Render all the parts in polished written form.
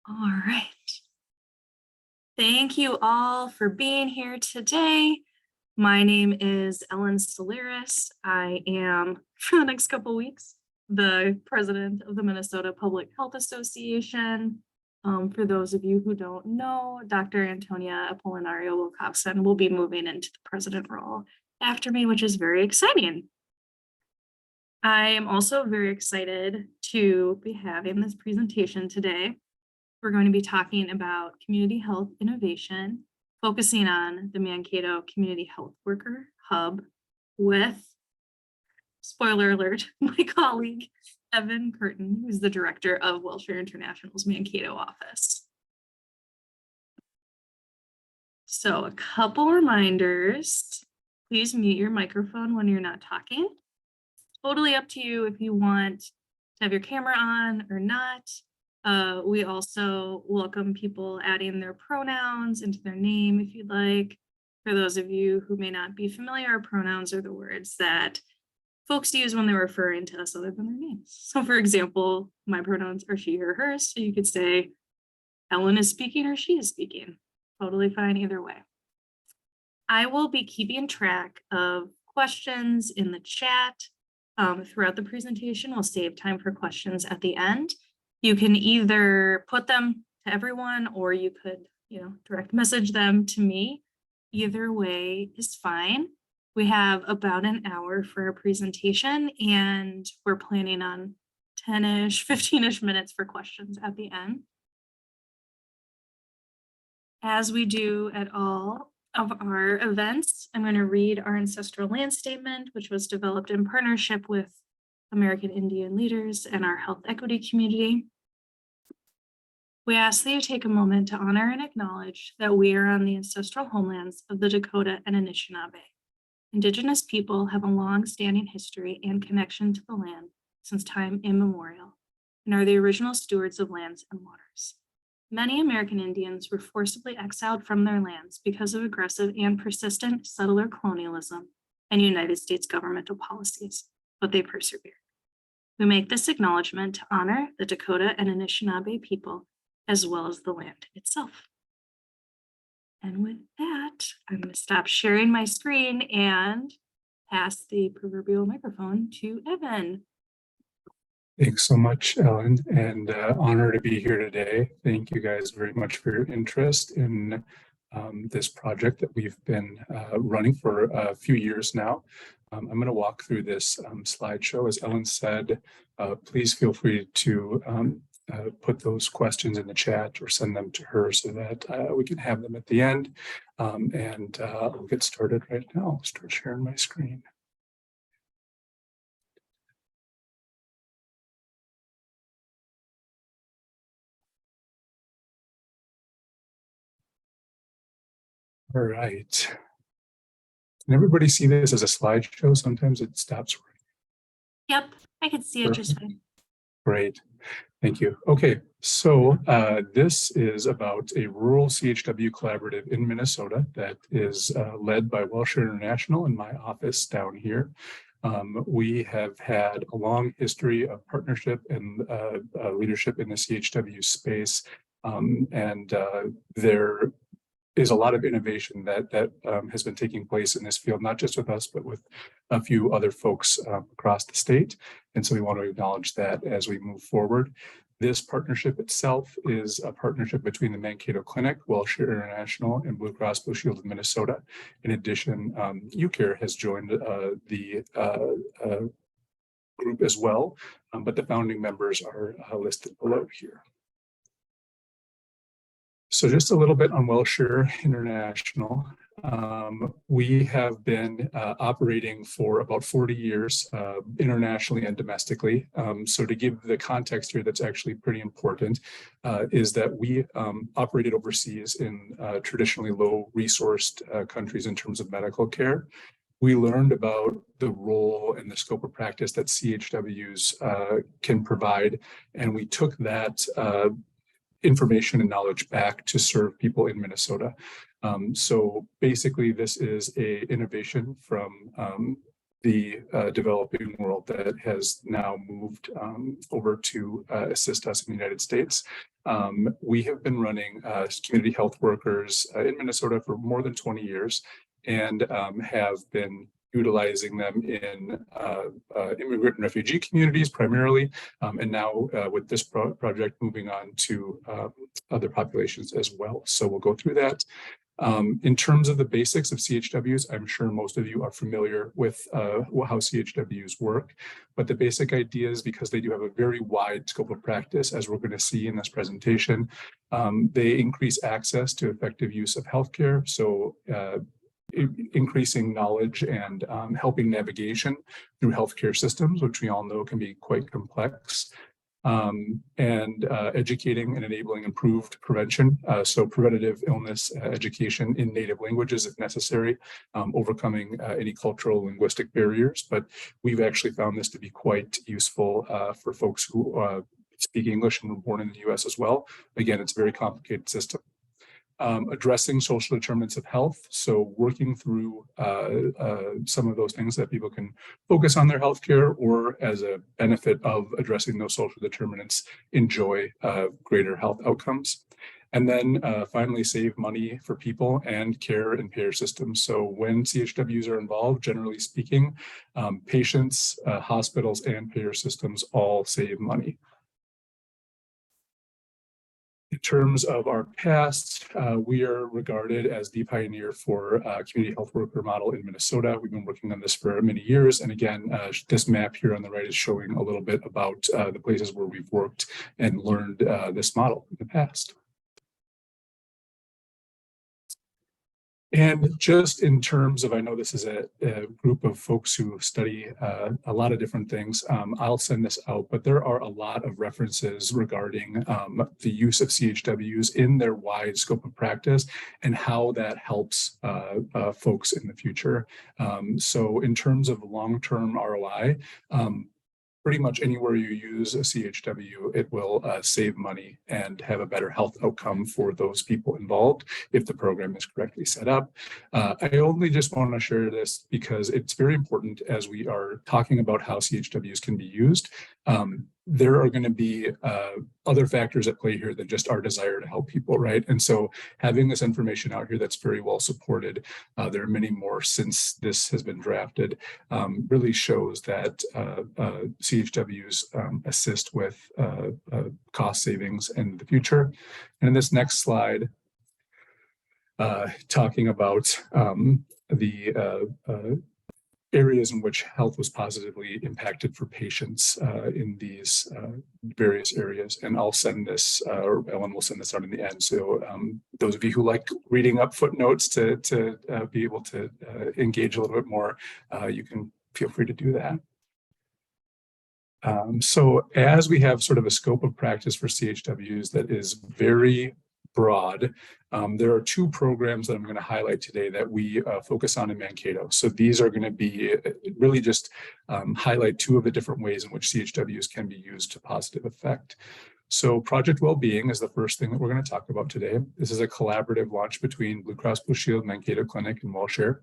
All right. Thank you all for being here today. My name is Ellen Solaris. I am, for the next couple of weeks, the president of the Minnesota Public Health Association. For those of you who don't know, Dr. Antonia Apollinario Wilcoxon will be moving into the president role after me, which is very exciting. I am also very excited to be having this presentation today. We're going to be talking about community health innovation, focusing on the Mankato Community Health Worker Hub with, spoiler alert, my colleague, Evan Curtin, who's the director of WellShare International's Mankato office. So a couple reminders, please mute your microphone when you're not talking. Totally up to you if you want to have your camera on or not. We also welcome people adding their pronouns into their name if you'd like. For those of you who may not be familiar, our pronouns are the words that folks use when they're referring to us other than their names. So for example, my pronouns are she, her, hers. So you could say Ellen is speaking or she is speaking. Totally fine either way. I will be keeping track of questions in the chat throughout the presentation. We'll save time for questions at the end. You can either put them to everyone or you could, direct message them to me. Either way is fine. We have about an hour for our presentation and we're planning on 10-ish, 15-ish minutes for questions at the end. As we do at all of our events, I'm going to read our ancestral land statement, which was developed in partnership with American Indian leaders and our health equity community. We ask that you take a moment to honor and acknowledge that we are on the ancestral homelands of the Dakota and Anishinaabe. Indigenous people have a long-standing history and connection to the land since time immemorial and are the original stewards of lands and waters. Many American Indians were forcibly exiled from their lands because of aggressive and persistent settler colonialism and United States governmental policies, but they persevered. We make this acknowledgement to honor the Dakota and Anishinaabe people as well as the land itself. And with that, I'm going to stop sharing my screen and pass the proverbial microphone to Evan. Thanks so much, Ellen, and honor to be here today. Thank you guys very much for your interest in this project that we've been running for a few years now. I'm going to walk through this slideshow. As Ellen said, please feel free to put those questions in the chat or send them to her so that we can have them at the end. We'll get started right now. I'll start sharing my screen. All right. Can everybody see this as a slideshow? Sometimes it stops. Yep, I can see it just fine. Great. Thank you. Okay, so this is about a rural CHW collaborative in Minnesota that is led by WellShare International in my office down here. We have had a long history of partnership and leadership in the CHW space, there is a lot of innovation that has been taking place in this field, not just with us, but with a few other folks across the state. And so we want to acknowledge that as we move forward. This partnership itself is a partnership between the Mankato Clinic, WellShare International, and Blue Cross Blue Shield of Minnesota. In addition, UCare has joined the group as well, but the founding members are listed below here. So just a little bit on WellShare International. We have been operating for about 40 years internationally and domestically. So to give the context here that's actually pretty important is that we operated overseas in traditionally low-resourced countries in terms of medical care. We learned about the role and the scope of practice that CHWs can provide, and we took that information and knowledge back to serve people in Minnesota. So basically, this is an innovation from the developing world that has now moved over to assist us in the United States. We have been running community health workers in Minnesota for more than 20 years and have been utilizing them in immigrant and refugee communities primarily, and now with this project moving on to other populations as well. So we'll go through that. In terms of the basics of CHWs, I'm sure most of you are familiar with how CHWs work, but the basic ideas, because they do have a very wide scope of practice, as we're going to see in this presentation, they increase access to effective use of healthcare. So increasing knowledge and helping navigation through healthcare systems, which we all know can be quite complex. And educating and enabling improved prevention. So preventative illness education in native languages if necessary, overcoming any cultural linguistic barriers. But we've actually found this to be quite useful for folks who speak English and were born in the US as well. Again, it's a very complicated system. Addressing social determinants of health. So working through some of those things that people can focus on their healthcare or as a benefit of addressing those social determinants, enjoy greater health outcomes. And then finally, save money for people and care and payer systems. So when CHWs are involved, generally speaking, patients, hospitals, and payer systems all save money. In terms of our past, we are regarded as the pioneer for community health worker model in Minnesota. We've been working on this for many years. And again, this map here on the right is showing a little bit about the places where we've worked and learned this model in the past. And just in terms of, I know this is a group of folks who study a lot of different things. I'll send this out, but there are a lot of references regarding the use of CHWs in their wide scope of practice and how that helps folks in the future. So in terms of long-term ROI, pretty much anywhere you use a CHW, it will save money and have a better health outcome for those people involved if the program is correctly set up. I only just want to share this because it's very important as we are talking about how CHWs can be used. There are going to be other factors at play here than just our desire to help people, right? And so having this information out here that's very well supported, there are many more since this has been drafted, really shows that CHWs assist with cost savings in the future. And in this next slide, talking about the areas in which health was positively impacted for patients in these various areas. And I'll send this, or Ellen will send this out in the end. So those of you who like reading up footnotes to be able to engage a little bit more, you can feel free to do that. So as we have sort of a scope of practice for CHWs that is very broad, there are two programs that I'm going to highlight today that we focus on in Mankato. So these are going to be really just highlight two of the different ways in which CHWs can be used to positive effect. So Project Wellbeing is the first thing that we're going to talk about today. This is a collaborative launch between Blue Cross Blue Shield, Mankato Clinic, and WellShare.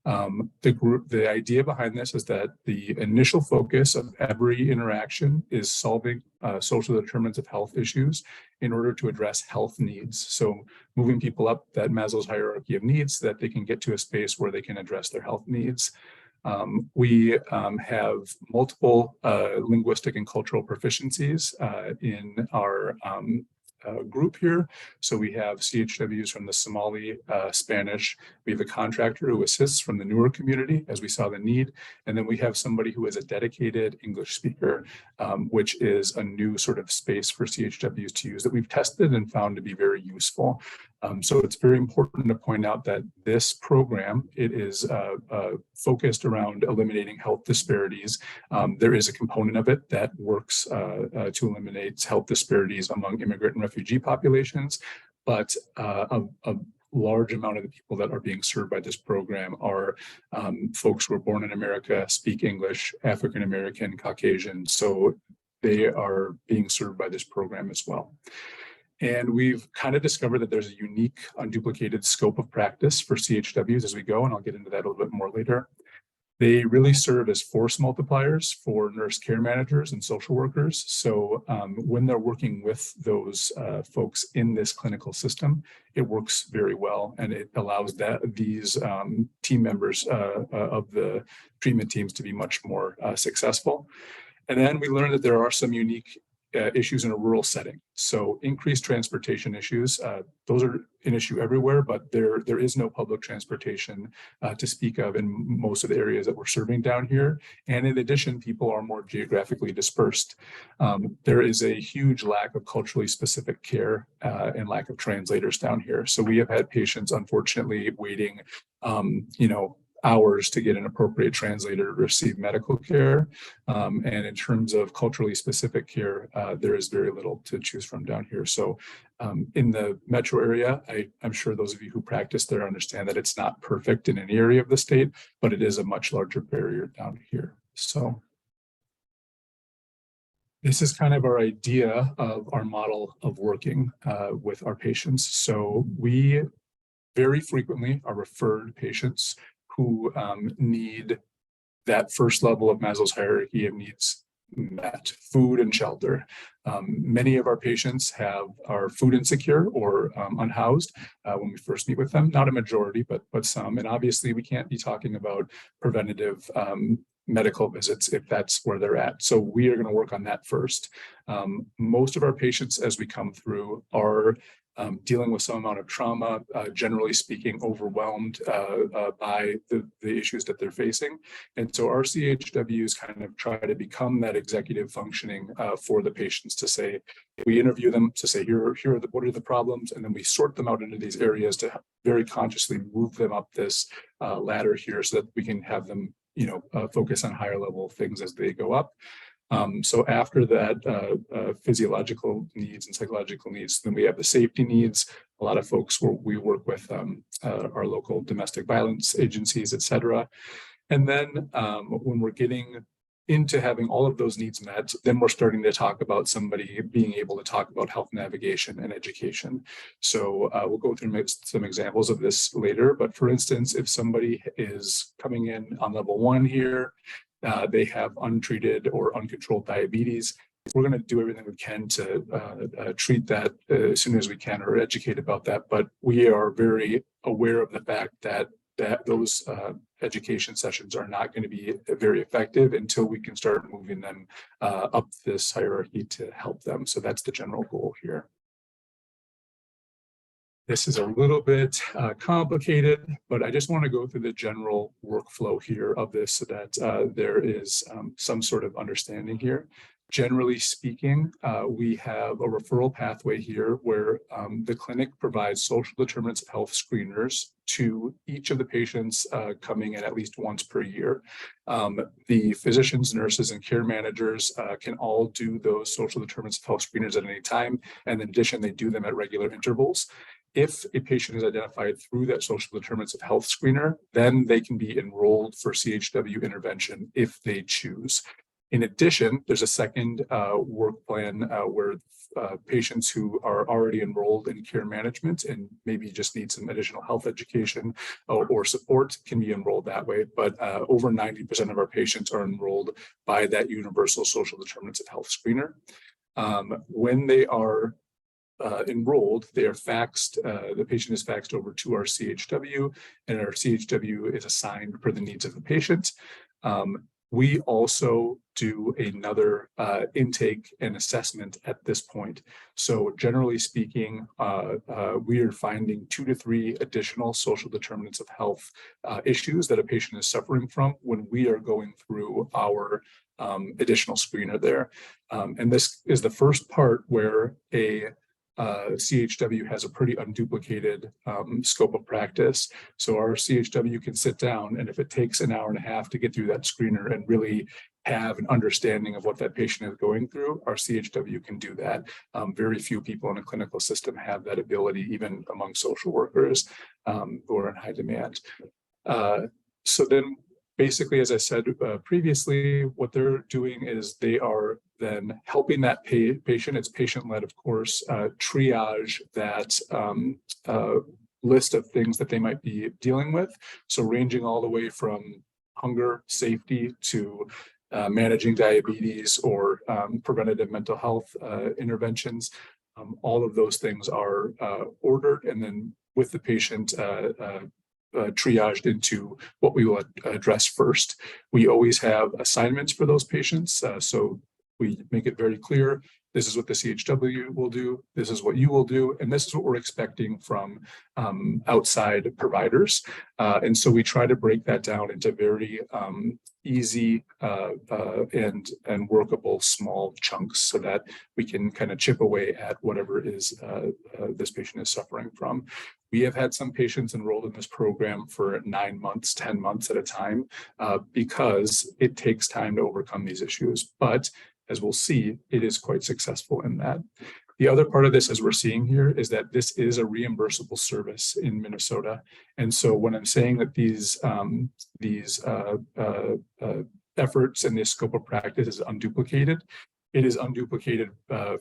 The idea behind this is that the initial focus of every interaction is solving social determinants of health issues in order to address health needs. So moving people up that Maslow's hierarchy of needs so that they can get to a space where they can address their health needs. We have multiple linguistic and cultural proficiencies in our group here. So we have CHWs from the Somali, Spanish. We have a contractor who assists from the newer community as we saw the need. And then we have somebody who is a dedicated English speaker, which is a new sort of space for CHWs to use that we've tested and found to be very useful. So it's very important to point out that this program, it is focused around eliminating health disparities. There is a component of it that works to eliminate health disparities among immigrant and refugee populations, but a large amount of the people that are being served by this program are folks who are born in America, speak English, African American, Caucasian. So they are being served by this program as well. And we've kind of discovered that there's a unique, unduplicated scope of practice for CHWs as we go, and I'll get into that a little bit more later. They really serve as force multipliers for nurse care managers and social workers. So when they're working with those folks in this clinical system, it works very well, and it allows these team members of the treatment teams to be much more successful. And then we learned that there are some unique issues in a rural setting. So increased transportation issues, those are an issue everywhere, but there is no public transportation to speak of in most of the areas that we're serving down here. And in addition, people are more geographically dispersed. There is a huge lack of culturally specific care and lack of translators down here. So we have had patients, unfortunately, waiting, hours to get an appropriate translator to receive medical care. And in terms of culturally specific care, there is very little to choose from down here. So in the metro area, I'm sure those of you who practice there understand that it's not perfect in any area of the state, but it is a much larger barrier down here. So this is kind of our idea of our model of working with our patients. So we very frequently are referred patients who need that first level of Maslow's hierarchy of needs met: food and shelter. Many of our patients are food insecure or unhoused when we first meet with them. Not a majority, but some. And obviously, we can't be talking about preventative medical visits if that's where they're at. So we are going to work on that first. Most of our patients, as we come through, are dealing with some amount of trauma, generally speaking, overwhelmed by the issues that they're facing. And so our CHWs kind of try to become that executive functioning for the patients to say, we interview them to say, what are the problems? And then we sort them out into these areas to very consciously move them up this ladder here so that we can have them, focus on higher level things as they go up. So after that, physiological needs and psychological needs, then we have the safety needs. A lot of folks we work with our local domestic violence agencies, et cetera. And then when we're getting into having all of those needs met, then we're starting to talk about somebody being able to talk about health navigation and education. So we'll go through some examples of this later. But for instance, if somebody is coming in on level 1 here, they have untreated or uncontrolled diabetes, we're going to do everything we can to treat that as soon as we can or educate about that. But we are very aware of the fact that those education sessions are not going to be very effective until we can start moving them up this hierarchy to help them. So that's the general goal here. This is a little bit complicated, but I just want to go through the general workflow here of this so that there is some sort of understanding here. Generally speaking, we have a referral pathway here where the clinic provides social determinants of health screeners to each of the patients coming in at least once per year. The physicians, nurses, and care managers can all do those social determinants of health screeners at any time. And in addition, they do them at regular intervals. If a patient is identified through that social determinants of health screener, then they can be enrolled for CHW intervention if they choose. In addition, there's a second work plan where patients who are already enrolled in care management and maybe just need some additional health education or support can be enrolled that way. But over 90% of our patients are enrolled by that universal social determinants of health screener. When they are enrolled, they are faxed, the patient is faxed over to our CHW, and our CHW is assigned per the needs of the patient. We also do another intake and assessment at this point. So generally speaking, we are finding 2 to 3 additional social determinants of health issues that a patient is suffering from when we are going through our additional screener there. And this is the first part where a CHW has a pretty unduplicated scope of practice. So our CHW can sit down, and if it takes an hour and a half to get through that screener and really have an understanding of what that patient is going through, our CHW can do that. Very few people in a clinical system have that ability, even among social workers who are in high demand. So then basically, as I said previously, what they're doing is they are then helping that patient, it's patient-led, of course, triage that list of things that they might be dealing with. So ranging all the way from hunger, safety, to managing diabetes or preventative mental health interventions. All of those things are ordered and then with the patient triaged into what we will address first. We always have assignments for those patients. So we make it very clear, this is what the CHW will do, this is what you will do, and this is what we're expecting from outside providers. And so we try to break that down into very easy and workable small chunks so that we can kind of chip away at whatever is this patient is suffering from. We have had some patients enrolled in this program for 9 months, 10 months at a time, because it takes time to overcome these issues. But as we'll see, it is quite successful in that. The other part of this, as we're seeing here, is that this is a reimbursable service in Minnesota. And so when I'm saying that these efforts and this scope of practice is unduplicated, it is unduplicated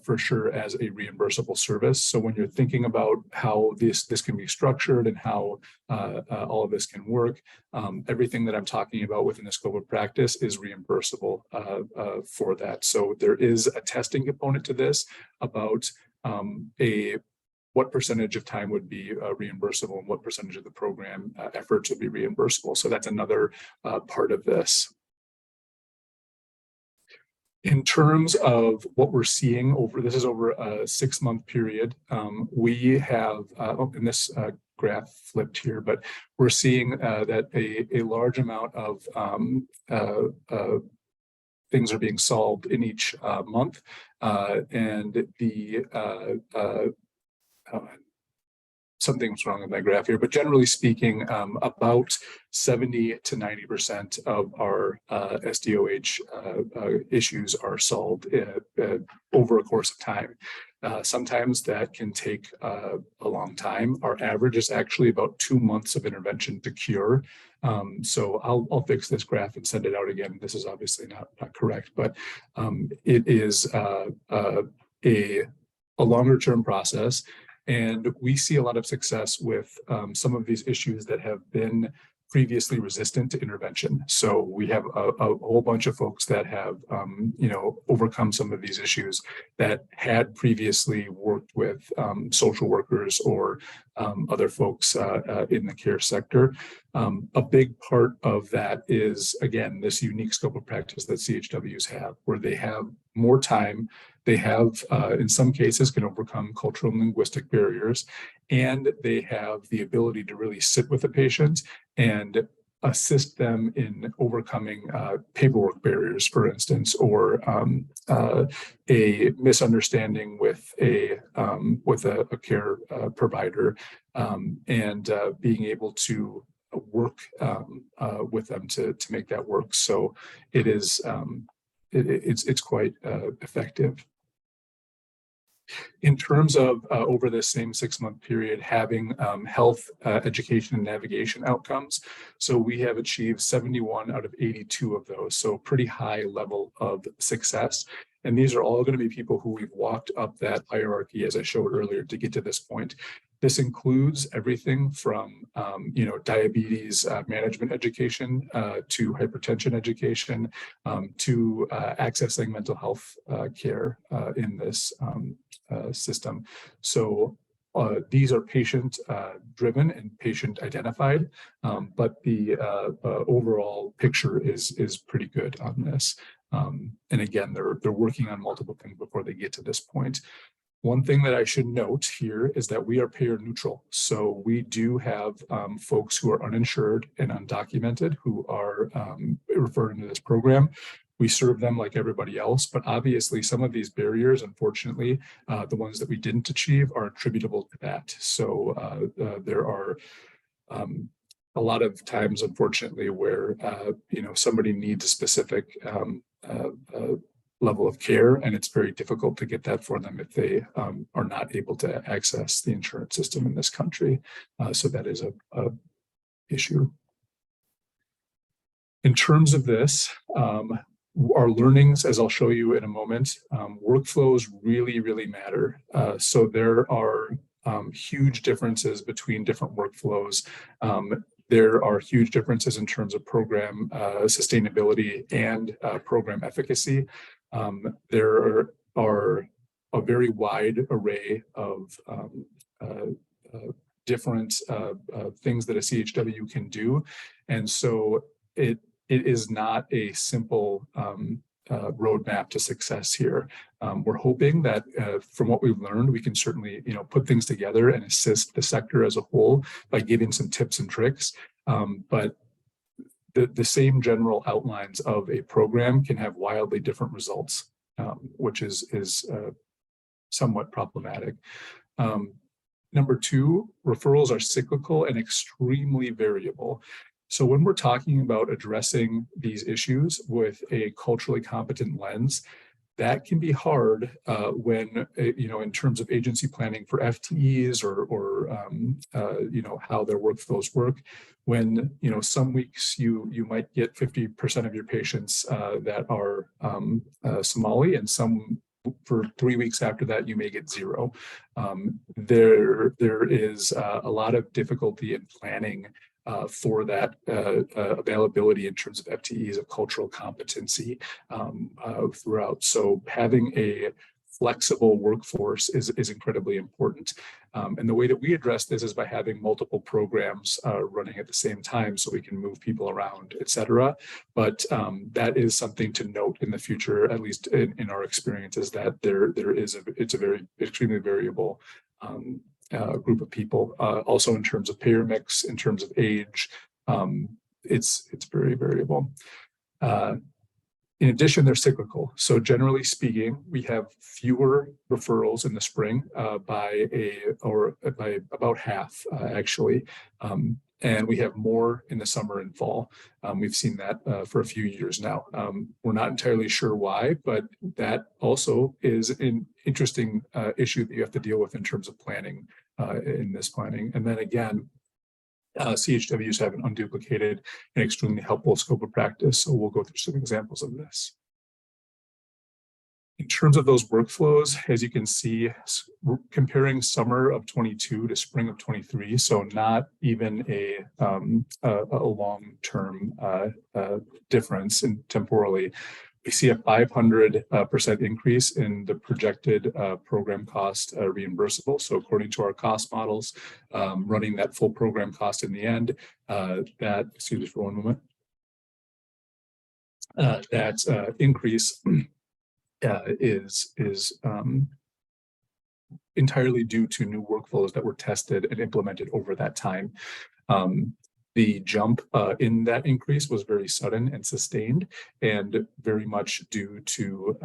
for sure as a reimbursable service. So when you're thinking about how this can be structured and how all of this can work, everything that I'm talking about within the scope of practice is reimbursable for that. So there is a testing component to this about what percentage of time would be reimbursable and what percentage of the program efforts would be reimbursable. So that's another part of this. In terms of what we're seeing this is over a 6-month period. We have, and this graph flipped here, but we're seeing that a large amount of things are being solved in each month. And something's wrong with my graph here, but generally speaking, about 70 to 90% of our SDOH issues are solved over a course of time. Sometimes that can take a long time. Our average is actually about 2 months of intervention to cure. So I'll fix this graph and send it out again. This is obviously not correct, but it is a longer term process. And we see a lot of success with some of these issues that have been previously resistant to intervention. So we have a whole bunch of folks that have, overcome some of these issues that had previously worked with social workers or other folks in the care sector. A big part of that is, again, this unique scope of practice that CHWs have, where they have more time. They have, in some cases, can overcome cultural and linguistic barriers, and they have the ability to really sit with the patient and assist them in overcoming paperwork barriers, for instance, or a misunderstanding with a care provider, and being able to work with them to make that work. So it is it's quite effective. In terms of over this same 6-month period, having health, education, and navigation outcomes. So we have achieved 71 out of 82 of those. So pretty high level of success. And these are all going to be people who we've walked up that hierarchy, as I showed earlier, to get to this point. This includes everything from, diabetes management education to hypertension education to accessing mental health care in this system. So these are patient driven and patient identified, but the overall picture is pretty good on this. And again, they're working on multiple things before they get to this point. One thing that I should note here is that we are payer neutral. So we do have folks who are uninsured and undocumented who are referred into this program. We serve them like everybody else, but obviously some of these barriers, unfortunately, the ones that we didn't achieve are attributable to that. So there are a lot of times, unfortunately, where somebody needs a specific level of care, and it's very difficult to get that for them if they are not able to access the insurance system in this country. So that is a issue. In terms of this, our learnings, as I'll show you in a moment, workflows really, really matter. So there are huge differences between different workflows. There are huge differences in terms of program sustainability and program efficacy. There are a very wide array of different things that a CHW can do. And so it is not a simple roadmap to success here. We're hoping that from what we've learned, we can certainly, put things together and assist the sector as a whole by giving some tips and tricks. But the same general outlines of a program can have wildly different results, which is somewhat problematic. Number two, referrals are cyclical and extremely variable. So when we're talking about addressing these issues with a culturally competent lens, that can be hard when, in terms of agency planning for FTEs or how their workflows work. When, some weeks you might get 50% of your patients that are Somali, and some for 3 weeks after that, you may get 0. There is a lot of difficulty in planning for that availability in terms of FTEs of cultural competency throughout. So having a flexible workforce is incredibly important. And the way that we address this is by having multiple programs running at the same time so we can move people around, et cetera. But that is something to note in the future, at least in our experience, is that it's a very extremely variable group of people. Also in terms of payer mix, in terms of age, it's very variable. In addition, they're cyclical. So generally speaking, we have fewer referrals in the spring by about half, actually. And we have more in the summer and fall. We've seen that for a few years now. We're not entirely sure why, but that also is an interesting issue that you have to deal with in terms of planning in this planning. And then again, CHWs have an unduplicated and extremely helpful scope of practice. So we'll go through some examples of this. In terms of those workflows, as you can see, comparing summer of 22 to spring of 23, so not even a long-term difference in temporally. We see a 500% increase in the projected program cost reimbursable. So according to our cost models, running that full program cost in the end, excuse me for one moment, that increase is entirely due to new workflows that were tested and implemented over that time. The jump in that increase was very sudden and sustained, and very much due to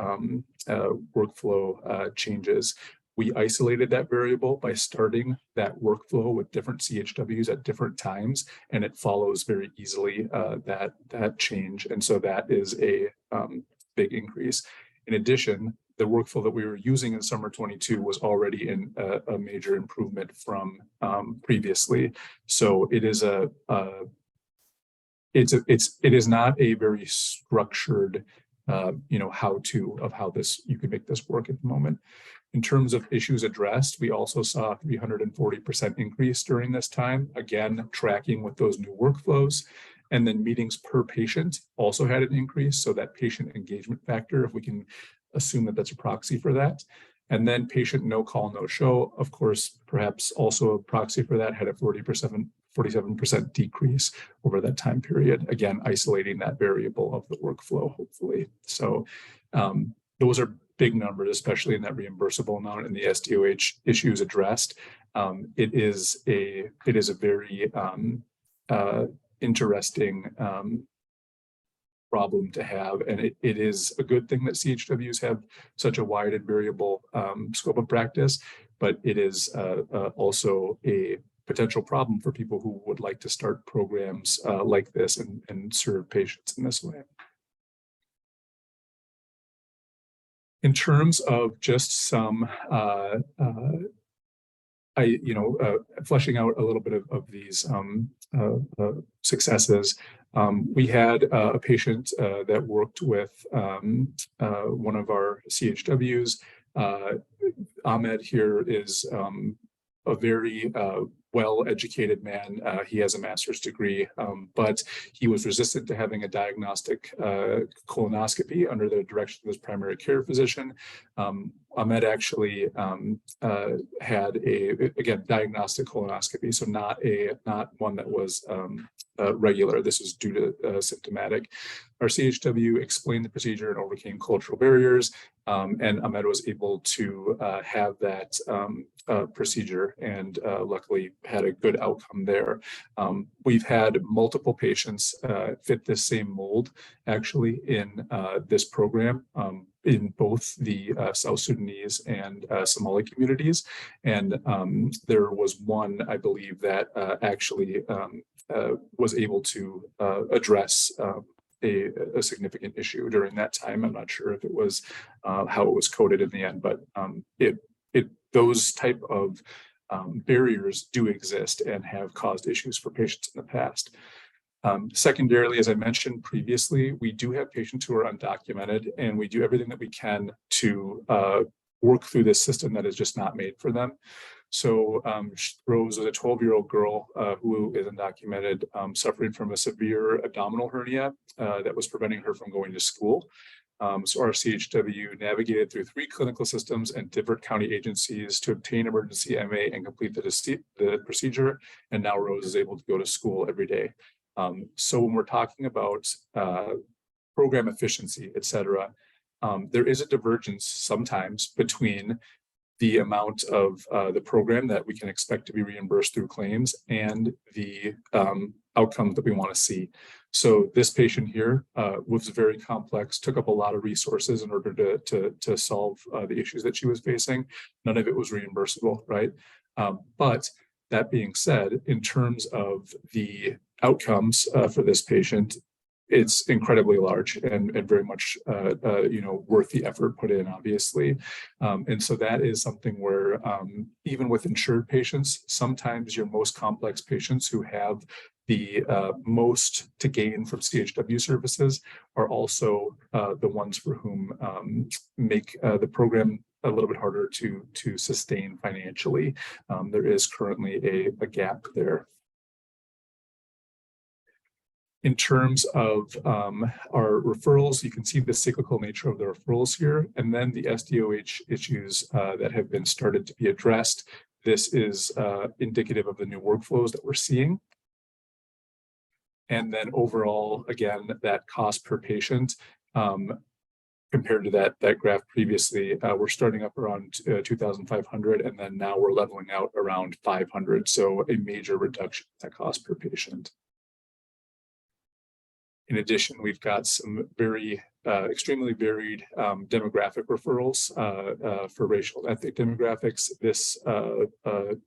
workflow changes. We isolated that variable by starting that workflow with different CHWs at different times, and it follows very easily that change. And so that is a big increase. In addition, the workflow that we were using in summer 22 was already in a major improvement from previously. So it is it is not a very structured how you can make this work at the moment. In terms of issues addressed, we also saw a 340% increase during this time, again tracking with those new workflows. And then meetings per patient also had an increase. So that patient engagement factor, if we can assume that that's a proxy for that. And then patient no call, no show, of course, perhaps also a proxy for that, had a 47% decrease over that time period. Again, isolating that variable of the workflow, hopefully. So those are big numbers, especially in that reimbursable amount and the SDOH issues addressed. It is a very interesting problem to have, and it is a good thing that CHWs have such a wide and variable scope of practice, but it is also a potential problem for people who would like to start programs like this and serve patients in this way. In terms of just some fleshing out a little bit of these successes. We had a patient that worked with one of our CHWs. Ahmed here is a very well-educated man. He has a master's degree, but he was resistant to having a diagnostic colonoscopy under the direction of his primary care physician. Ahmed actually had again, diagnostic colonoscopy, so not one that was regular. This was due to symptomatic. Our CHW explained the procedure and overcame cultural barriers, and Ahmed was able to have that procedure, and luckily had a good outcome there. We've had multiple patients fit this same mold actually in this program, in both the South Sudanese and Somali communities. And there was one, I believe, that actually was able to address a significant issue during that time. I'm not sure if it was how it was coded in the end, but those type of barriers do exist and have caused issues for patients in the past. Secondarily, as I mentioned previously, we do have patients who are undocumented, and we do everything that we can to work through this system that is just not made for them. So Rose was a 12-year-old girl who is undocumented, suffering from a severe abdominal hernia that was preventing her from going to school. So our CHW navigated through 3 clinical systems and different county agencies to obtain emergency MA and complete the procedure. And now Rose is able to go to school every day. So when we're talking about program efficiency, et cetera, there is a divergence sometimes between the amount of the program that we can expect to be reimbursed through claims and the outcomes that we want to see. So this patient here was very complex, took up a lot of resources in order to solve the issues that she was facing. None of it was reimbursable, right? But that being said, in terms of the outcomes for this patient, it's incredibly large and very much worth the effort put in, obviously. And so that is something where even with insured patients, sometimes your most complex patients who have the most to gain from CHW services are also the ones for whom make the program a little bit harder to sustain financially. There is currently a gap there. In terms of our referrals, you can see the cyclical nature of the referrals here, and then the SDOH issues that have been started to be addressed. This is indicative of the new workflows that we're seeing. And then overall, again, that cost per patient compared to that graph previously, we're starting up around 2,500, and then now we're leveling out around 500. So a major reduction in that cost per patient. In addition, we've got some very extremely varied demographic referrals for racial and ethnic demographics. This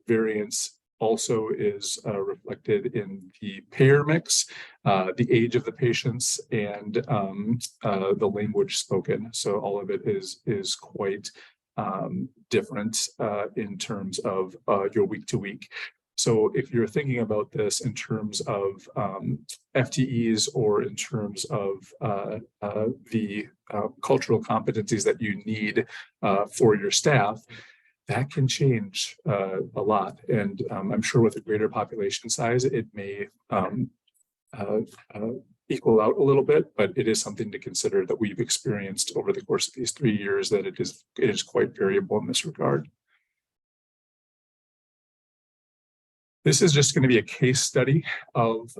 variance also is reflected in the payer mix, the age of the patients, and the language spoken. So all of it is quite different in terms of your week to week. So if you're thinking about this in terms of FTEs or in terms of the cultural competencies that you need for your staff, that can change a lot. And I'm sure with a greater population size, it may equal out a little bit, but it is something to consider that we've experienced over the course of these 3 years, that it is quite variable in this regard. This is just going to be a case study of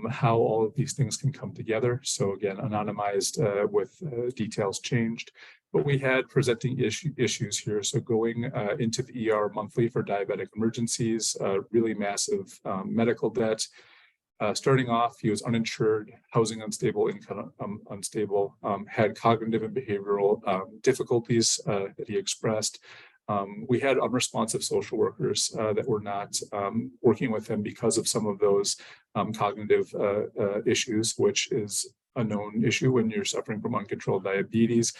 how all of these things can come together. So again, anonymized with details changed, but we had presenting issues here. So going into the ER monthly for diabetic emergencies, really massive medical debt. Starting off, he was uninsured, housing unstable, income unstable, had cognitive and behavioral difficulties that he expressed. We had unresponsive social workers that were not working with him because of some of those cognitive issues, which is a known issue when you're suffering from uncontrolled diabetes.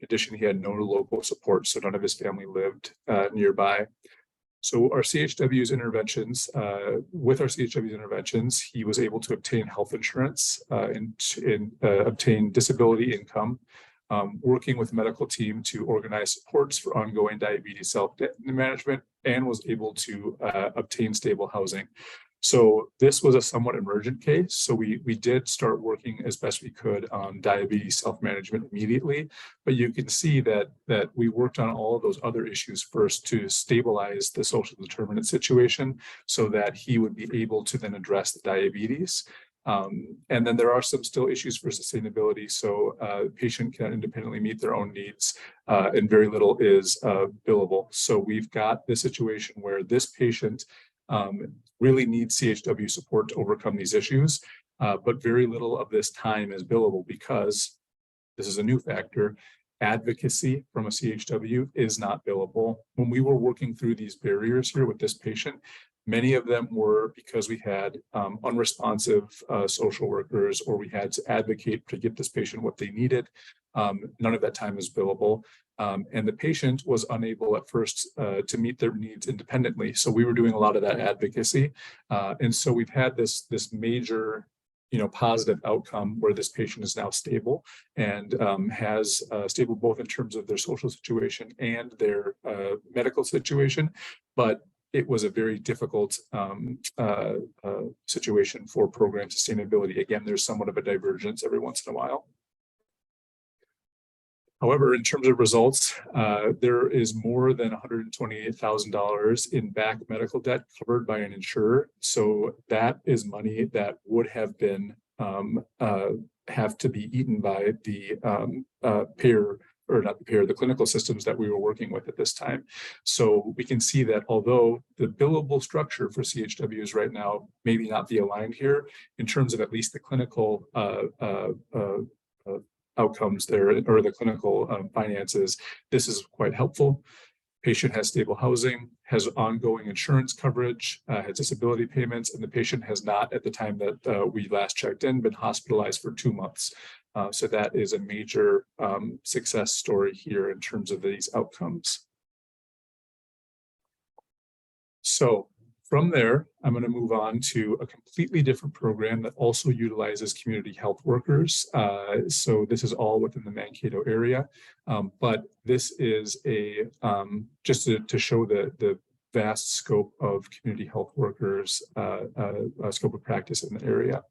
In addition, he had no local support, so none of his family lived nearby. So our CHW's interventions, with our CHW's interventions, he was able to obtain health insurance and obtain disability income. working with the medical team to organize supports for ongoing diabetes self-management, and was able to obtain stable housing. So this was a somewhat emergent case. So we did start working as best we could on diabetes self-management immediately, but you can see that we worked on all of those other issues first to stabilize the social determinant situation so that he would be able to then address the diabetes. And then there are some still issues for sustainability. So the patient can independently meet their own needs, and very little is billable. So we've got this situation where this patient really needs CHW support to overcome these issues, but very little of this time is billable because this is a new factor. Advocacy from a CHW is not billable. When we were working through these barriers here with this patient, many of them were because we had unresponsive social workers, or we had to advocate to get this patient what they needed. None of that time is billable. And the patient was unable at first to meet their needs independently. So we were doing a lot of that advocacy. And so we've had this major positive outcome where this patient is now stable and has stable both in terms of their social situation and their medical situation. But it was a very difficult situation for program sustainability. Again, there's somewhat of a divergence every once in a while. However, in terms of results, there is more than $128,000 in back medical debt covered by an insurer. So that is money that would have been have to be eaten by the payer, or not the payer, the clinical systems that we were working with at this time. So we can see that although the billable structure for CHWs right now maybe not be aligned here, in terms of at least the clinical outcomes there, or the clinical finances, this is quite helpful. Patient has stable housing, has ongoing insurance coverage, has disability payments, and the patient has not, at the time that we last checked in, been hospitalized for 2 months. So that is a major success story here in terms of these outcomes. So from there, I'm going to move on to a completely different program that also utilizes community health workers. So this is all within the Mankato area, but this is a just to show the vast scope of community health workers, scope of practice in the area.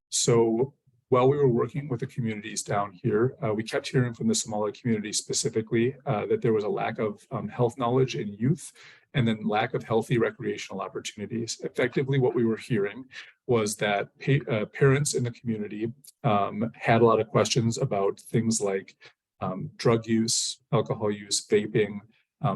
So while we were working with the communities down here, we kept hearing from the smaller communities specifically that there was a lack of health knowledge in youth, and then lack of healthy recreational opportunities. Effectively, what we were hearing was that parents in the community had a lot of questions about things like drug use, alcohol use, vaping,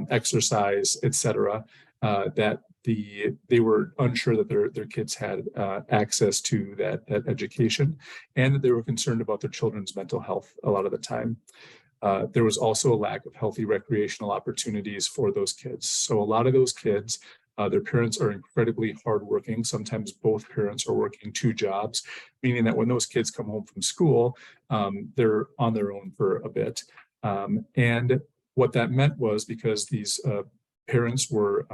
exercise, etc. That they were unsure that their kids had access to that education, and that they were concerned about their children's mental health a lot of the time. There was also a lack of healthy recreational opportunities for those kids. So a lot of those kids, their parents are incredibly hardworking. Sometimes both parents are working 2 jobs, meaning that when those kids come home from school, they're on their own for a bit. And what that meant was, because these parents were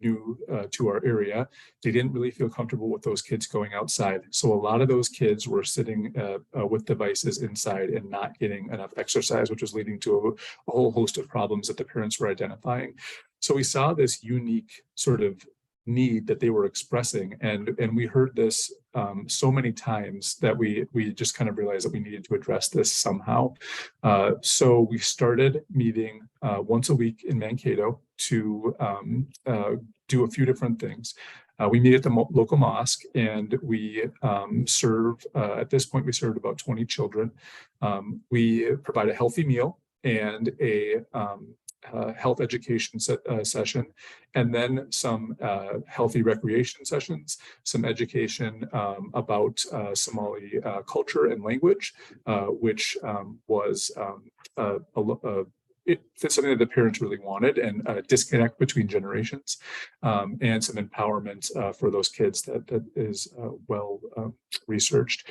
new to our area, they didn't really feel comfortable with those kids going outside. So a lot of those kids were sitting with devices inside and not getting enough exercise, which was leading to a whole host of problems that the parents were identifying. So we saw this unique sort of need that they were expressing, and we heard this so many times that we just kind of realized that we needed to address this somehow. So we started meeting once a week in Mankato to do a few different things. We meet at the local mosque, and we serve, at this point, we served about 20 children. We provide a healthy meal and a health education session, and then some healthy recreation sessions, some education about Somali culture and language, which was it's something that the parents really wanted, and a disconnect between generations, and some empowerment for those kids that is well researched.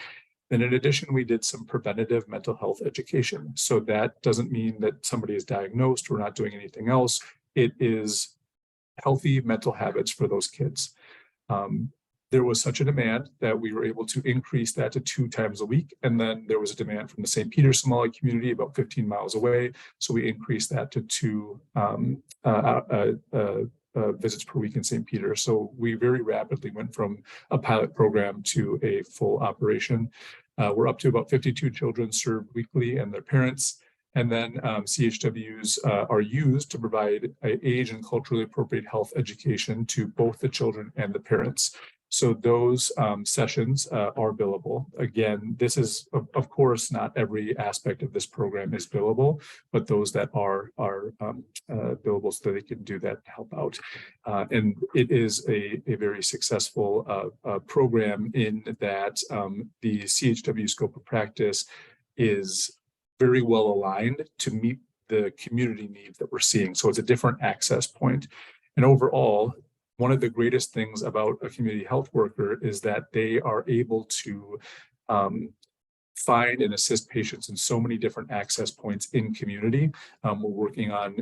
And in addition, we did some preventative mental health education. So that doesn't mean that somebody is diagnosed, we're not doing anything else. It is healthy mental habits for those kids. there was such a demand that we were able to increase that to 2 times a week. And then there was a demand from the St. Peter Somali community about 15 miles away. So we increased that to 2 visits per week in St. Peter. So we very rapidly went from a pilot program to a full operation. We're up to about 52 children served weekly and their parents. And then CHWs are used to provide age and culturally appropriate health education to both the children and the parents. So those sessions are billable. Again, this is, of course, not every aspect of this program is billable, but those that are billable so that they can do that to help out. And it is a very successful program in that the CHW scope of practice is very well aligned to meet the community needs that we're seeing. So it's a different access point. And overall, one of the greatest things about a community health worker is that they are able to find and assist patients in so many different access points in community. We're working on,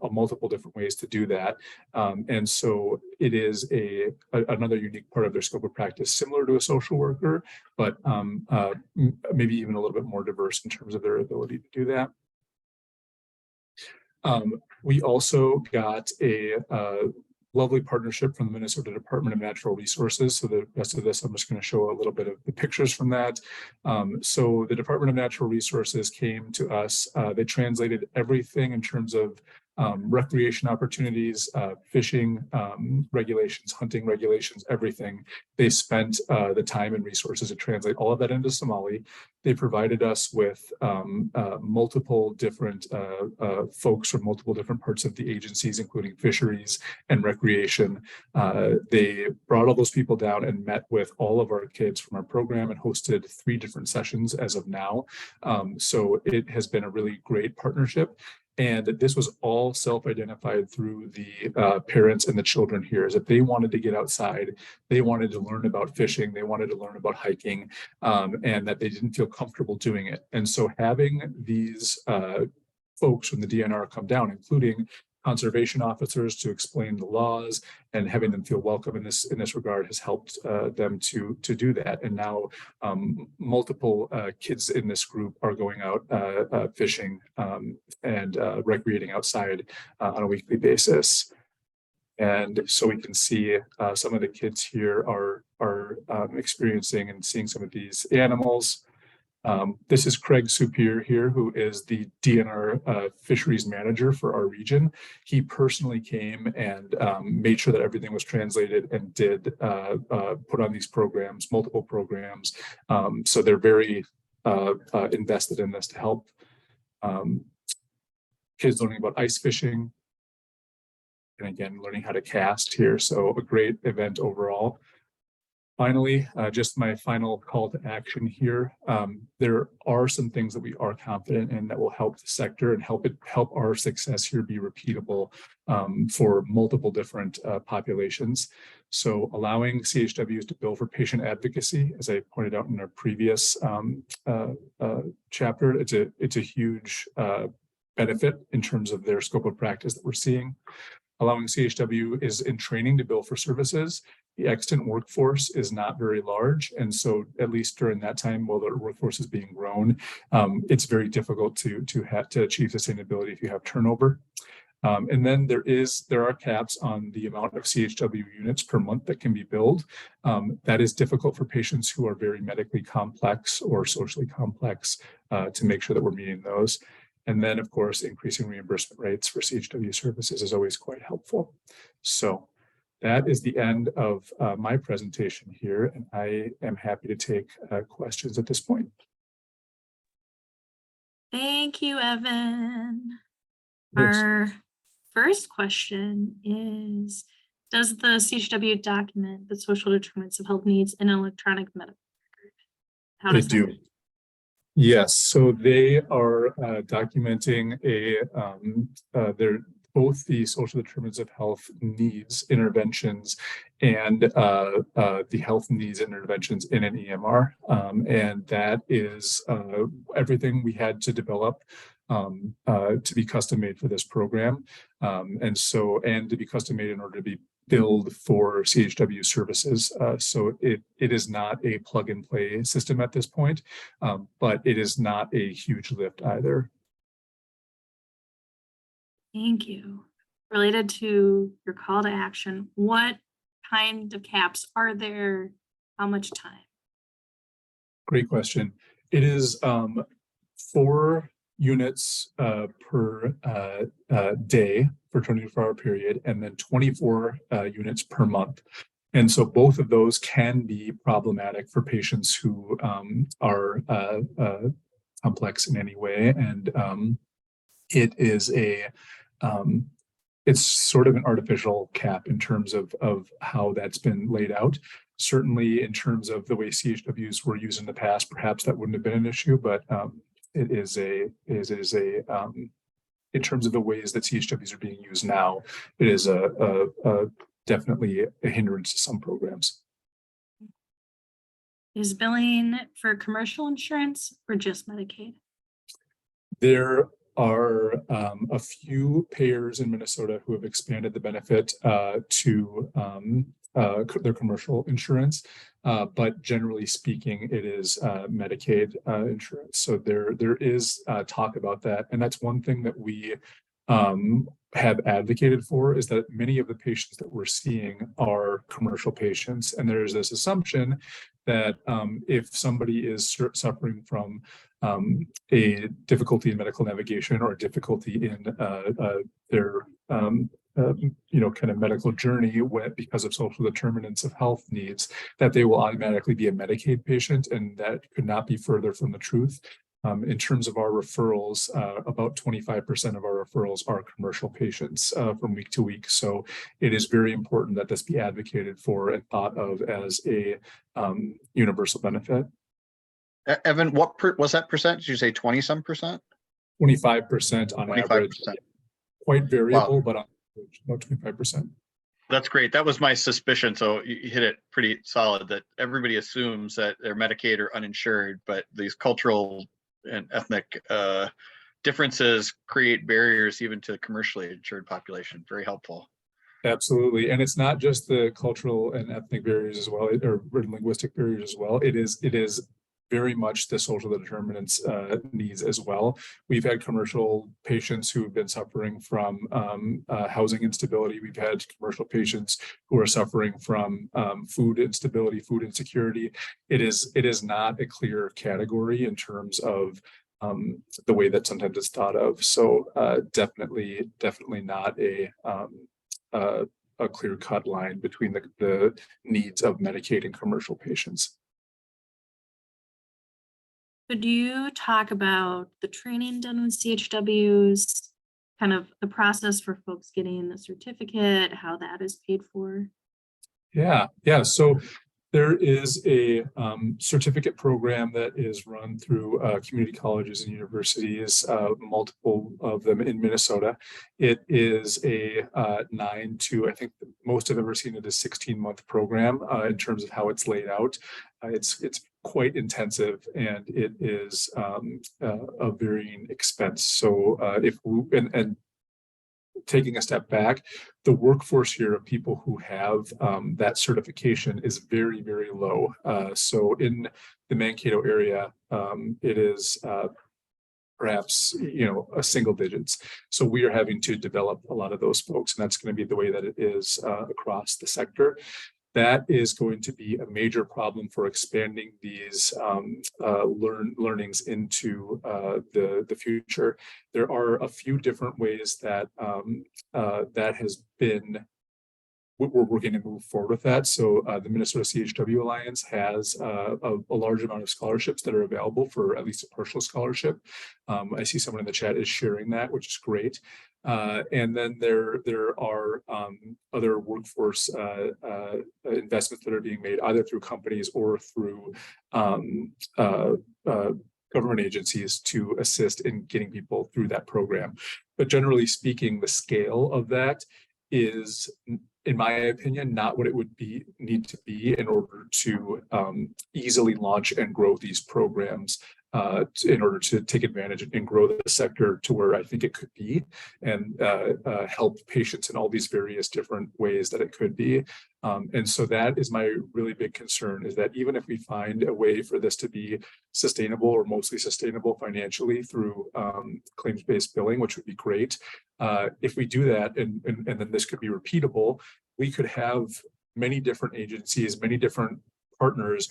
a multiple different ways to do that. And so it is another unique part of their scope of practice, similar to a social worker, but maybe even a little bit more diverse in terms of their ability to do that. We also got a lovely partnership from the Minnesota Department of Natural Resources. So the rest of this, I'm just going to show a little bit of the pictures from that. So the Department of Natural Resources came to us. They translated everything in terms of recreation opportunities, fishing regulations, hunting regulations, everything. They spent the time and resources to translate all of that into Somali. They provided us with multiple different folks from multiple different parts of the agencies, including fisheries and recreation. They brought all those people down and met with all of our kids from our program and hosted 3 different sessions as of now. So it has been a really great partnership. And this was all self-identified through the parents and the children here, is that they wanted to get outside, they wanted to learn about fishing, they wanted to learn about hiking, and that they didn't feel comfortable doing it. And so having these folks from the DNR come down, including conservation officers, to explain the laws and having them feel welcome in this regard has helped them to do that. And now multiple kids in this group are going out fishing and recreating outside on a weekly basis. And so we can see some of the kids here are experiencing and seeing some of these animals. This is Craig Supier here, who is the DNR fisheries manager for our region. He personally came and made sure that everything was translated and did put on these programs, multiple programs. So they're very invested in this to help kids learning about ice fishing. And again, learning how to cast here. So a great event overall. Finally, just my final call to action here. There are some things that we are confident in that will help the sector and help our success here be repeatable for multiple different populations. So allowing CHWs to bill for patient advocacy, as I pointed out in our previous chapter, it's a huge benefit in terms of their scope of practice that we're seeing. Allowing CHW is in training to bill for services. The extant workforce is not very large. And so at least during that time, while the workforce is being grown, it's very difficult to achieve sustainability if you have turnover. And then there are caps on the amount of CHW units per month that can be billed. That is difficult for patients who are very medically complex or socially complex to make sure that we're meeting those. And then, of course, increasing reimbursement rates for CHW services is always quite helpful. So that is the end of my presentation here, and I am happy to take questions at this point. Thank you, Evan. Yes. Our first question is, does the CHW document the social determinants of health needs in an electronic medical record? How does They do. Yes, so they are documenting both the social determinants of health needs interventions and the health needs interventions in an EMR. And that is everything we had to develop to be custom made for this program. And to be custom made in order to be billed for CHW services. So it is not a plug and play system at this point, but it is not a huge lift either. Thank you. Related to your call to action, what kind of caps are there? How much time? Great question. It is 4 units per day for 24-hour period, and then 24 units per month. And so both of those can be problematic for patients who are complex in any way. And it is it's sort of an artificial cap in terms of how that's been laid out. Certainly in terms of the way CHWs were used in the past, perhaps that wouldn't have been an issue, but it is in terms of the ways that CHWs are being used now, it is definitely a hindrance to some programs. Is billing for commercial insurance or just Medicaid? There are a few payers in Minnesota who have expanded the benefit to their commercial insurance, but generally speaking, it is Medicaid insurance. So there is talk about that, and that's one thing that we have advocated for, is that many of the patients that we're seeing are commercial patients, and there's this assumption that if somebody is suffering from a difficulty in medical navigation or a difficulty in their kind of medical journey because of social determinants of health needs, that they will automatically be a Medicaid patient, and that could not be further from the truth. In terms of our referrals, about 25% of our referrals are commercial patients from week to week. So it is very important that this be advocated for and thought of as a universal benefit. Evan, what was that percent? Did you say 20-some percent? 25% on 25%. Average. Quite variable, wow. But on average, about 25%. That's great. That was my suspicion. So you hit it pretty solid that everybody assumes that they're Medicaid or uninsured, but these cultural and ethnic differences create barriers even to the commercially insured population. Very helpful. Absolutely. And it's not just the cultural and ethnic barriers as well, or linguistic barriers as well. It is very much the social determinants needs as well. We've had commercial patients who have been suffering from housing instability. We've had commercial patients who are suffering from food instability, food insecurity. It is not a clear category in terms of the way that sometimes it's thought of. So definitely not a clear-cut line between the needs of Medicaid and commercial patients. Could you talk about the training done with CHWs, kind of the process for folks getting the certificate, how that is paid for? Yeah. So there is a certificate program that is run through community colleges and universities, multiple of them in Minnesota. It is a 9 to, I think most have ever seen it, a 16-month program in terms of how it's laid out. It's quite intensive, and it is a varying expense. So taking a step back, the workforce here of people who have that certification is very, very low. So in the Mankato area, it is perhaps a single digits. So we are having to develop a lot of those folks, and that's going to be the way that it is across the sector. That is going to be a major problem for expanding these learnings into the future. There are a few different ways that that has been. We're working to move forward with that. So the Minnesota CHW Alliance has a large amount of scholarships that are available for at least a partial scholarship. I see someone in the chat is sharing that, which is great. And then there are other workforce investments that are being made either through companies or through government agencies to assist in getting people through that program. But generally speaking, the scale of that is, in my opinion, not what it would need to be in order to easily launch and grow these programs in order to take advantage and grow the sector to where I think it could be, and help patients in all these various different ways that it could be. And so that is my really big concern, is that even if we find a way for this to be sustainable or mostly sustainable financially through claims-based billing, which would be great, if we do that and then this could be repeatable, we could have many different agencies, many different partners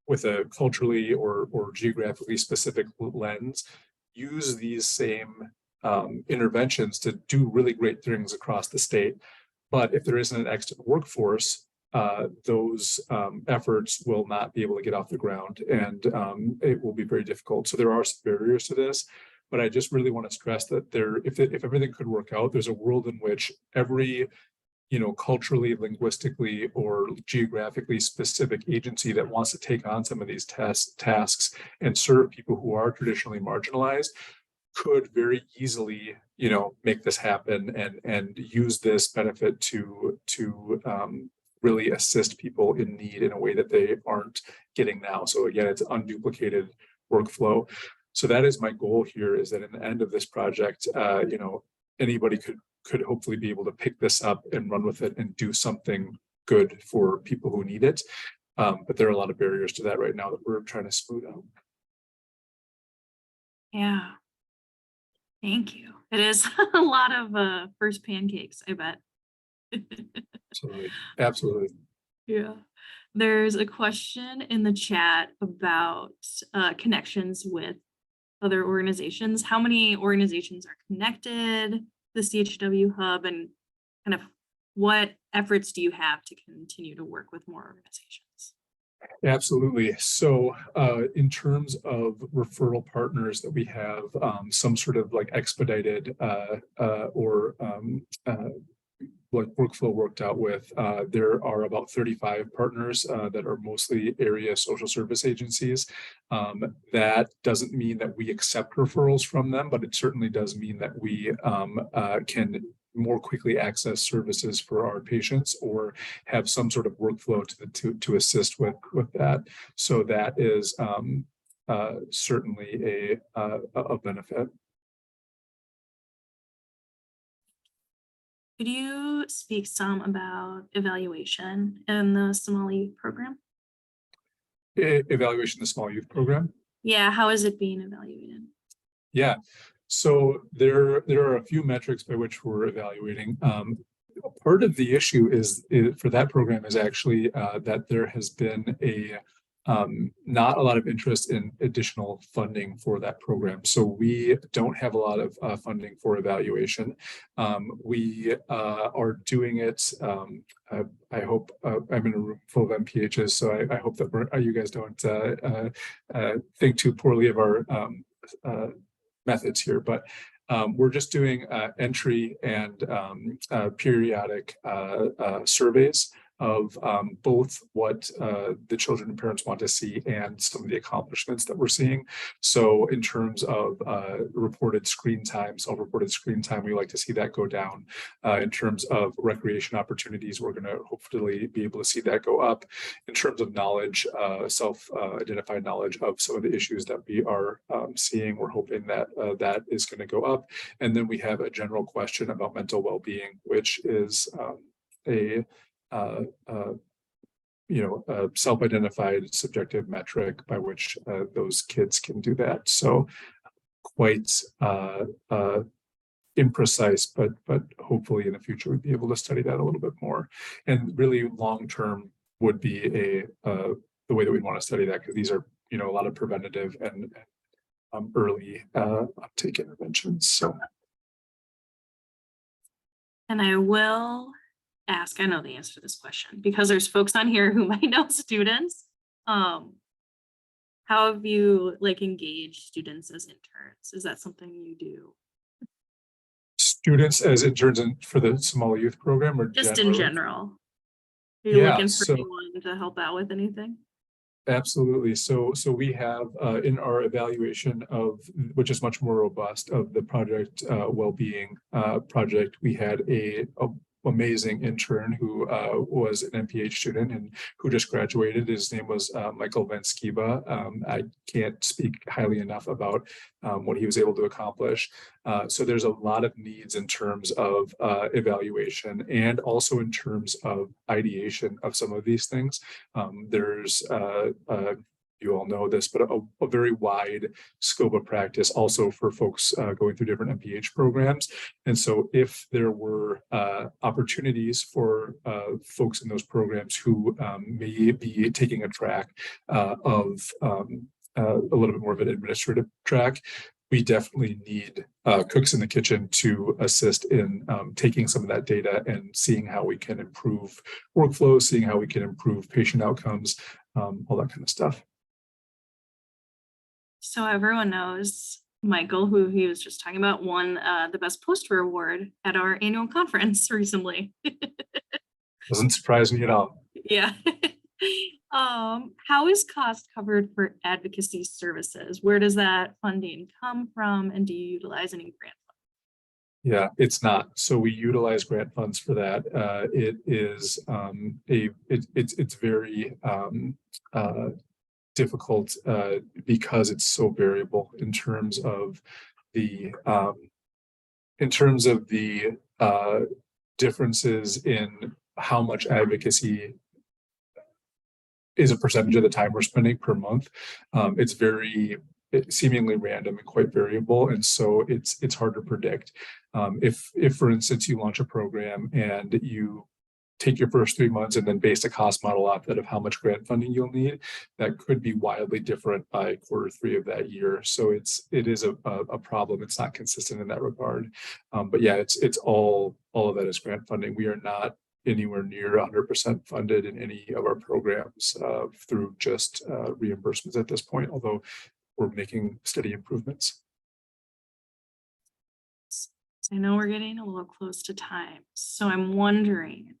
with a culturally or geographically specific lens use these same interventions to do really great things across the state. But if there isn't an extant workforce, those efforts will not be able to get off the ground, and it will be very difficult. So there are some barriers to this, but I just really want to stress that if everything could work out, there's a world in which every culturally, linguistically, or geographically specific agency that wants to take on some of these tasks and serve people who are traditionally marginalized could very easily, make this happen and use this benefit to really assist people in need in a way that they aren't getting now. So again, it's unduplicated workflow. So that is my goal here, is that in the end of this project, anybody could hopefully be able to pick this up and run with it and do something good for people who need it. But there are a lot of barriers to that right now that we're trying to smooth out. Yeah. Thank you. It is a lot of first pancakes, I bet. Absolutely. Absolutely. Yeah. There's a question in the chat about connections with other organizations. How many organizations are connected to the CHW Hub, and kind of what efforts do you have to continue to work with more organizations? Absolutely. So in terms of referral partners that we have, some sort of like expedited or workflow worked out with, there are about 35 partners that are mostly area social service agencies. That doesn't mean that we accept referrals from them, but it certainly does mean that we can more quickly access services for our patients or have some sort of workflow to assist with that. So that is certainly a benefit. Could you speak some about evaluation in the Somali program? Evaluation, the small youth program? Yeah, how is it being evaluated? Yeah, so there are a few metrics by which we're evaluating. Part of the issue is for that program is actually that there has been not a lot of interest in additional funding for that program. So we don't have a lot of funding for evaluation. We are doing it. I hope I'm in a room full of MPHs, so I hope that you guys don't think too poorly of our methods here, but we're just doing entry and periodic surveys of both what the children and parents want to see and some of the accomplishments that we're seeing. So in terms of reported screen time, self-reported screen time, we like to see that go down. In terms of recreation opportunities, we're going to hopefully be able to see that go up. In terms of knowledge, self-identified knowledge of some of the issues that we are seeing, we're hoping that that is going to go up. And then we have a general question about mental well-being, which is a self-identified subjective metric by which those kids can do that. So quite imprecise, but hopefully in the future we'd be able to study that a little bit more. And really long-term would be the way that we'd want to study that, because these are a lot of preventative and early uptake interventions. So, and I will ask, I know the answer to this question because there's folks on here who might know students. How have you engaged students as interns? Is that something you do? Students as interns for the Somali Youth Program, or just generally? In general? Are you looking for anyone to help out with anything? Absolutely. So we have in our evaluation of, which is much more robust, of the project well-being project, we had amazing intern who was an MPH student and who just graduated. His name was Michael Van Skiba. I can't speak highly enough about what he was able to accomplish. So there's a lot of needs in terms of evaluation and also in terms of ideation of some of these things. There's you all know this, but a very wide scope of practice also for folks going through different MPH programs. And so if there were opportunities for folks in those programs who may be taking a track of a little bit more of an administrative track, we definitely need cooks in the kitchen to assist in taking some of that data and seeing how we can improve workflow, seeing how we can improve patient outcomes, all that kind of stuff. So everyone knows Michael, who he was just talking about, won the Best Poster Award at our annual conference recently. Doesn't surprise me at all. Yeah. How is cost covered for advocacy services? Where does that funding come from, and do you utilize any grant funds? Yeah, it's not. So we utilize grant funds for that. It is it's very difficult because it's so variable in terms of the differences in how much advocacy is a percentage of the time we're spending per month. It's seemingly random and quite variable, and so it's hard to predict. If for instance you launch a program and you take your first 3 months and then base a cost model off that of how much grant funding you'll need, that could be wildly different by Q3 of that year. So it is a problem. It's not consistent in that regard. But yeah, it's all of that is grant funding. We are not anywhere near 100% funded in any of our programs through just reimbursements at this point, although we're making steady improvements. I know we're getting a little close to time, so I'm wondering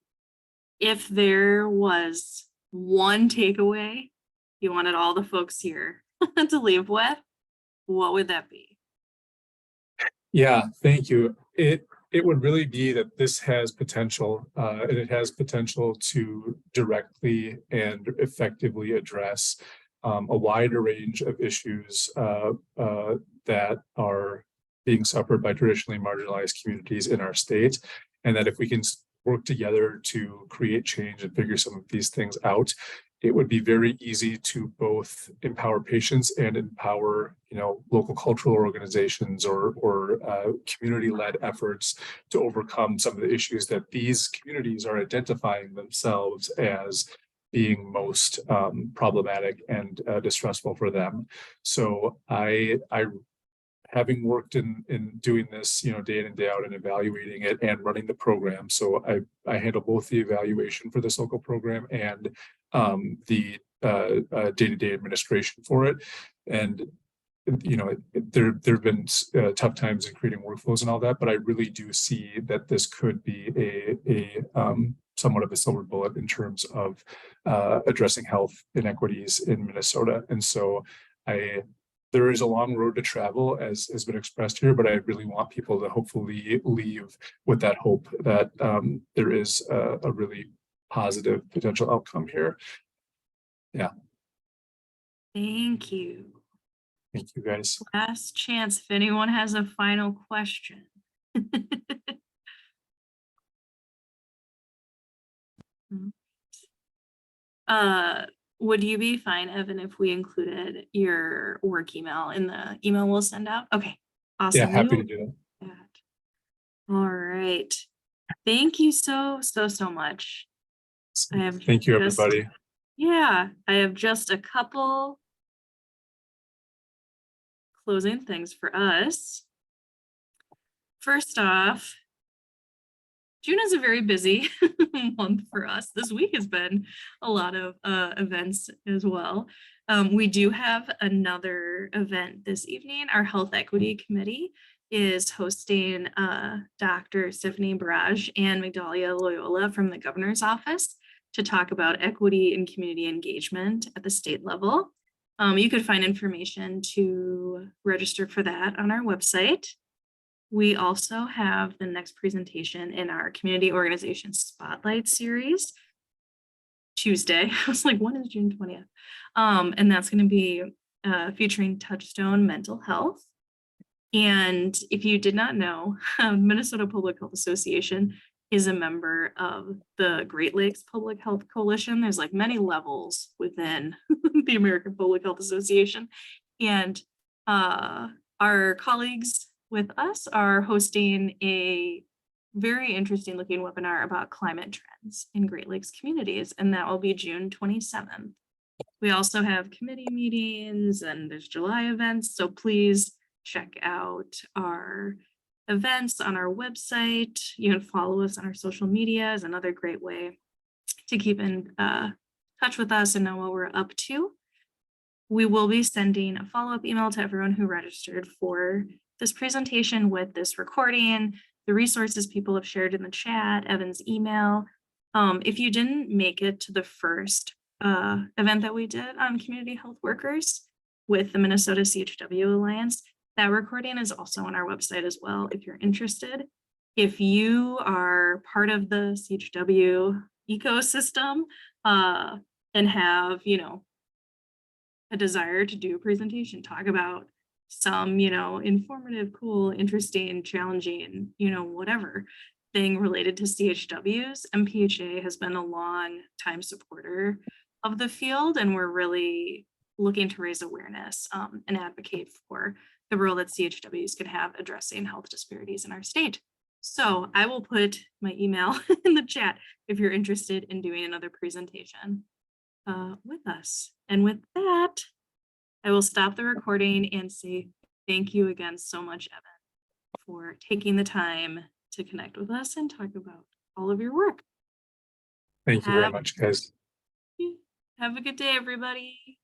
if there was one takeaway you wanted all the folks here to leave with, what would that be? Yeah, thank you. It would really be that this has potential, and it has potential to directly and effectively address a wider range of issues that are being suffered by traditionally marginalized communities in our state, and that if we can work together to create change and figure some of these things out, it would be very easy to both empower patients and empower, local cultural organizations or community-led efforts to overcome some of the issues that these communities are identifying themselves as being most problematic and distressful for them. So I having worked in doing this, day in and day out and evaluating it and running the program. So I handle both the evaluation for this local program and the day-to-day administration for it. And there have been tough times in creating workflows and all that, but I really do see that this could be a somewhat of a silver bullet in terms of addressing health inequities in Minnesota. And so there is a long road to travel, as has been expressed here, but I really want people to hopefully leave with that hope that there is a really positive potential outcome here. Yeah. Thank you. Thank you, guys. Last chance if anyone has a final question. Would you be fine, Evan, if we included your work email in the email we'll send out? Okay, awesome. Yeah, happy to do that. All right. Thank you so much. Thank you, everybody. Yeah, I have just a couple closing things for us. First off, June is a very busy month for us. This week has been a lot of events as well. We do have another event this evening. Our Health Equity Committee is hosting Dr. Stephanie Barrage and Migdalia Loyola from the governor's office to talk about equity and community engagement at the state level. You could find information to register for that on our website. We also have the next presentation in our Community Organization Spotlight series, Tuesday. I was like, when is June 20th? And that's going to be featuring Touchstone Mental Health. And if you did not know, Minnesota Public Health Association is a member of the Great Lakes Public Health Coalition. There's like many levels within the American Public Health Association. And our colleagues with us are hosting a very interesting looking webinar about climate trends in Great Lakes communities, and that will be June 27th. We also have committee meetings and there's July events, so please check out our events on our website. You can follow us on our social media is another great way to keep in touch with us and know what we're up to. We will be sending a follow-up email to everyone who registered for this presentation with this recording, the resources people have shared in the chat, Evan's email. If you didn't make it to the first event that we did on community health workers with the Minnesota CHW Alliance, that recording is also on our website as well if you're interested. If you are part of the CHW ecosystem and have, a desire to do a presentation, talk about some, informative, cool, interesting, challenging, whatever thing related to CHWs, MPHA has been a long time supporter of the field, and we're really looking to raise awareness and advocate for the role that CHWs can have addressing health disparities in our state. So I will put my email in the chat if you're interested in doing another presentation with us. And with that, I will stop the recording and say thank you again so much, Evan, for taking the time to connect with us and talk about all of your work. Thank you very much, guys. Have a good day, everybody.